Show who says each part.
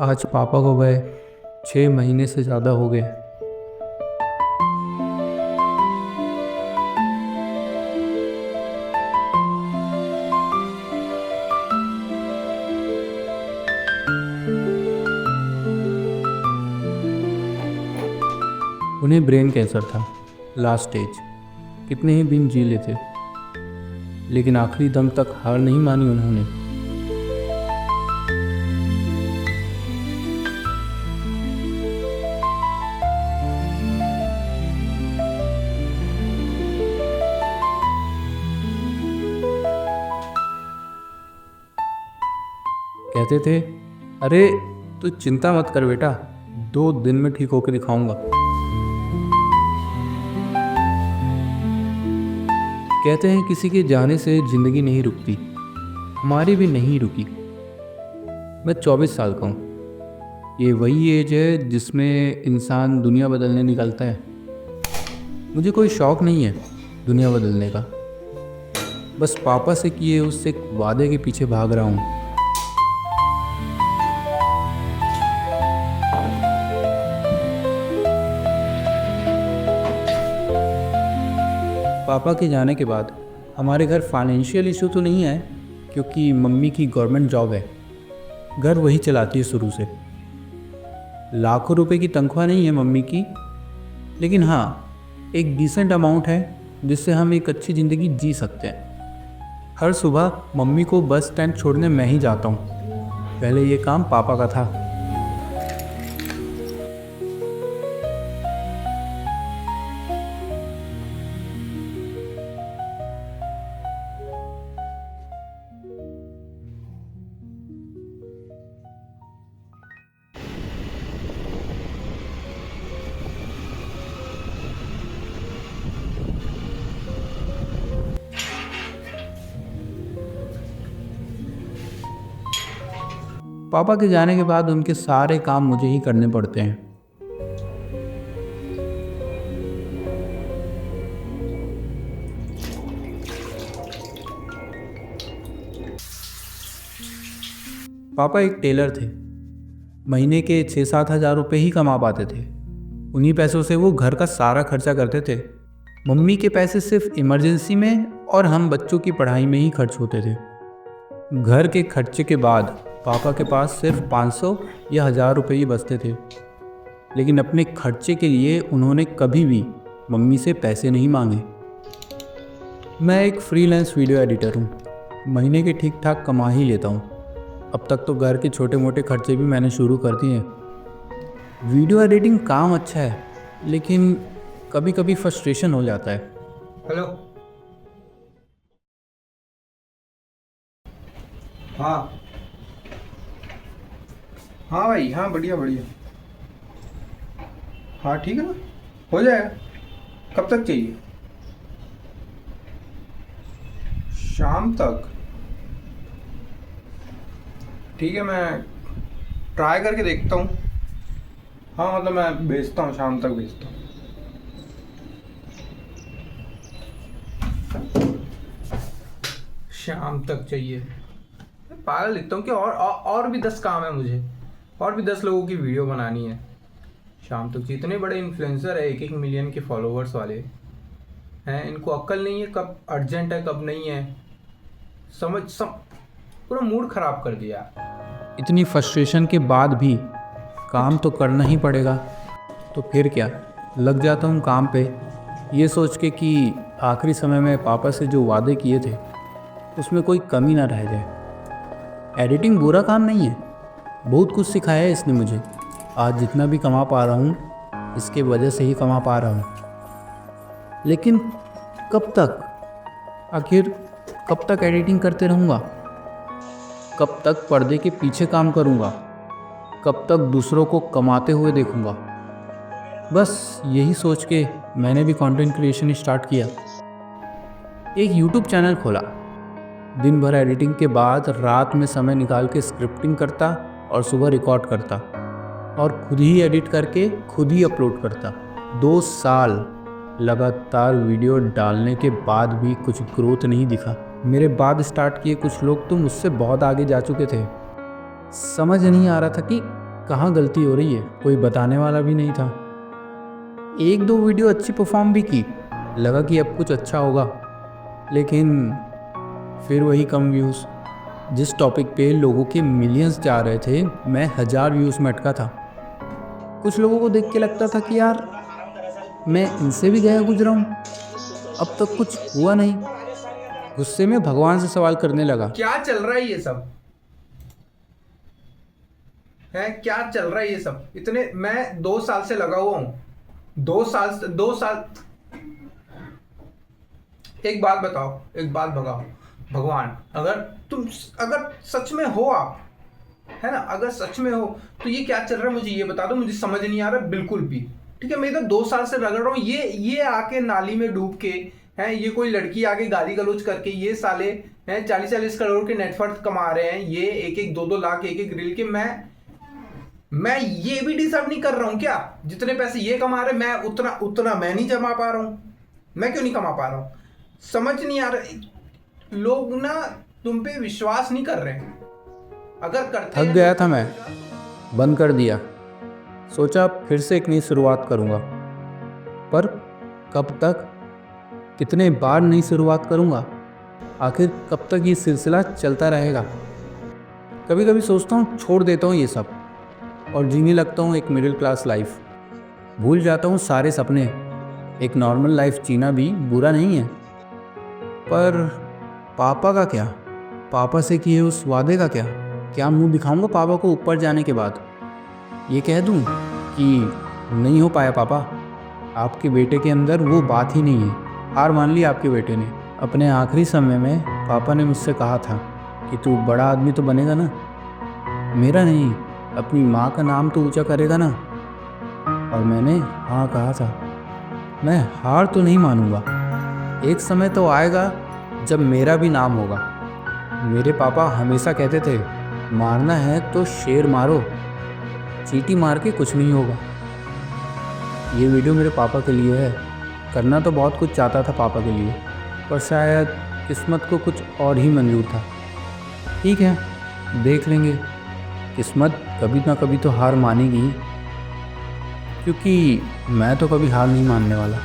Speaker 1: आज पापा को गए 6 महीने से ज़्यादा हो गए। उन्हें ब्रेन कैंसर था, लास्ट स्टेज। कितने ही दिन जी लेते, लेकिन आखिरी दम तक हार नहीं मानी उन्होंने। कहते थे, अरे तू चिंता मत कर बेटा, 2 दिन में ठीक होकर दिखाऊंगा। कहते हैं किसी के जाने से ज़िंदगी नहीं रुकती, हमारी भी नहीं रुकी। मैं 24 साल का हूँ। ये वही एज है जिसमें इंसान दुनिया बदलने निकलता है। मुझे कोई शौक़ नहीं है दुनिया बदलने का, बस पापा से किए उससे एक वादे के पीछे भाग रहा हूँ। पापा के जाने के बाद हमारे घर फाइनेंशियल इशू तो नहीं है, क्योंकि मम्मी की गवर्नमेंट जॉब है, घर वही चलाती है शुरू से। लाखों रुपए की तनख्वाह नहीं है मम्मी की, लेकिन हाँ एक डिसेंट अमाउंट है जिससे हम एक अच्छी ज़िंदगी जी सकते हैं। हर सुबह मम्मी को बस स्टैंड छोड़ने मैं ही जाता हूँ, पहले ये काम पापा का था। पापा के जाने के बाद उनके सारे काम मुझे ही करने पड़ते हैं। पापा एक टेलर थे, महीने के 6-7 हज़ार रुपये ही कमा पाते थे। उन्हीं पैसों से वो घर का सारा खर्चा करते थे। मम्मी के पैसे सिर्फ इमरजेंसी में और हम बच्चों की पढ़ाई में ही खर्च होते थे। घर के खर्चे के बाद पापा के पास सिर्फ 500 या 1000 रुपये ही बचते थे, लेकिन अपने खर्चे के लिए उन्होंने कभी भी मम्मी से पैसे नहीं मांगे। मैं एक फ्रीलांस वीडियो एडिटर हूँ, महीने के ठीक ठाक कमा ही लेता हूँ। अब तक तो घर के छोटे मोटे खर्चे भी मैंने शुरू कर दिए हैं। वीडियो एडिटिंग काम अच्छा है, लेकिन कभी कभी फ्रस्ट्रेशन हो जाता है।
Speaker 2: हेलो। हाँ हाँ भाई, हाँ बढ़िया बढ़िया। हाँ ठीक है ना, हो जाएगा। कब तक चाहिए? शाम तक? ठीक है, मैं ट्राई करके देखता हूँ। हाँ मतलब मैं भेजता हूँ, शाम तक भेजता हूँ। शाम तक चाहिए? पागल लिखता हूँ कि और भी 10 काम है मुझे, और भी 10 लोगों की वीडियो बनानी है। शाम तक इतने बड़े इन्फ्लुएंसर है, 1-1 मिलियन के फॉलोअर्स वाले हैं, इनको अक्ल नहीं है कब अर्जेंट है कब नहीं है। पूरा मूड ख़राब कर दिया।
Speaker 1: इतनी फ्रस्ट्रेशन के बाद भी काम तो करना ही पड़ेगा, तो फिर क्या, लग जाता हूँ काम पे, ये सोच के कि आखिरी समय में पापा से जो वादे किए थे उसमें कोई कमी ना रह जाए। एडिटिंग बुरा काम नहीं है, बहुत कुछ सिखाया है इसने मुझे। आज जितना भी कमा पा रहा हूँ इसके वजह से ही कमा पा रहा हूँ। लेकिन कब तक, आखिर कब तक एडिटिंग करते रहूँगा? कब तक पर्दे के पीछे काम करूँगा? कब तक दूसरों को कमाते हुए देखूँगा? बस यही सोच के मैंने भी कंटेंट क्रिएशन स्टार्ट किया। एक यूट्यूब चैनल खोला, दिन भर एडिटिंग के बाद रात में समय निकाल के स्क्रिप्टिंग करता और सुबह रिकॉर्ड करता और खुद ही एडिट करके खुद ही अपलोड करता। 2 साल लगातार वीडियो डालने के बाद भी कुछ ग्रोथ नहीं दिखा। मेरे बाद स्टार्ट किए कुछ लोग तो मुझसे बहुत आगे जा चुके थे। समझ नहीं आ रहा था कि कहाँ गलती हो रही है, कोई बताने वाला भी नहीं था। एक दो वीडियो अच्छी परफॉर्म भी की, लगा कि अब कुछ अच्छा होगा, लेकिन फिर वही कम व्यूज़। जिस टॉपिक पे लोगों के मिलियंस जा रहे थे, मैं 1000 व्यूज़ में अटका था। कुछ लोगों को देख के लगता था कि यार मैं इनसे भी गया गुजरा हूँ, अब तक कुछ हुआ नहीं। गुस्से में भगवान से सवाल करने लगा।
Speaker 2: क्या चल रहा है ये सब है? क्या चल रहा है ये सब? इतने मैं 2 साल से लगा हुआ हूँ, 2 साल। एक बात बताओ, एक बात बताओ, भगवान, अगर सच में हो आप, है ना, अगर सच में हो तो ये क्या चल रहा है मुझे ये बता दो। मुझे समझ नहीं आ रहा बिल्कुल भी। ठीक है, मैं इधर 2 साल से रगड़ रहा हूँ, ये आके नाली में डूब के, हैं, ये कोई लड़की आके गाली गलौज करके, ये साले हैं 40-40 करोड़ के नेटवर्थ कमा रहे हैं, ये 1-1 2-2 लाख एक रील के। मैं ये भी डिजर्व नहीं कर रहा हूं क्या? जितने पैसे ये कमा रहे, मैं उतना मैं नहीं जमा पा रहा हूं। मैं क्यों नहीं कमा पा रहा हूं? समझ नहीं आ रहा। लोग ना तुम पे विश्वास नहीं कर रहे। अगर करते
Speaker 1: थक गया था मैं, बंद कर दिया। सोचा फिर से एक नई शुरुआत करूँगा, पर कब तक, कितने बार नई शुरुआत करूँगा? आखिर कब तक ये सिलसिला चलता रहेगा? कभी कभी सोचता हूँ छोड़ देता हूँ ये सब और जीने लगता हूँ एक मिडिल क्लास लाइफ। भूल जाता हूँ सारे सपने। एक नॉर्मल लाइफ जीना भी बुरा नहीं है। पर पापा का क्या? पापा से किए उस वादे का क्या? क्या मुंह दिखाऊंगा पापा को ऊपर जाने के बाद? ये कह दूं कि नहीं हो पाया पापा, आपके बेटे के अंदर वो बात ही नहीं है, हार मान ली आपके बेटे ने। अपने आखिरी समय में पापा ने मुझसे कहा था कि तू बड़ा आदमी तो बनेगा ना, मेरा नहीं, अपनी माँ का नाम तो ऊंचा करेगा ना। और मैंने हाँ कहा था। मैं हार तो नहीं मानूंगा। एक समय तो आएगा जब मेरा भी नाम होगा। मेरे पापा हमेशा कहते थे, मारना है तो शेर मारो, चींटी मार के कुछ नहीं होगा। ये वीडियो मेरे पापा के लिए है। करना तो बहुत कुछ चाहता था पापा के लिए, पर शायद किस्मत को कुछ और ही मंजूर था। ठीक है, देख लेंगे। किस्मत कभी ना कभी तो हार मानेगी, क्योंकि मैं तो कभी हार नहीं मानने वाला।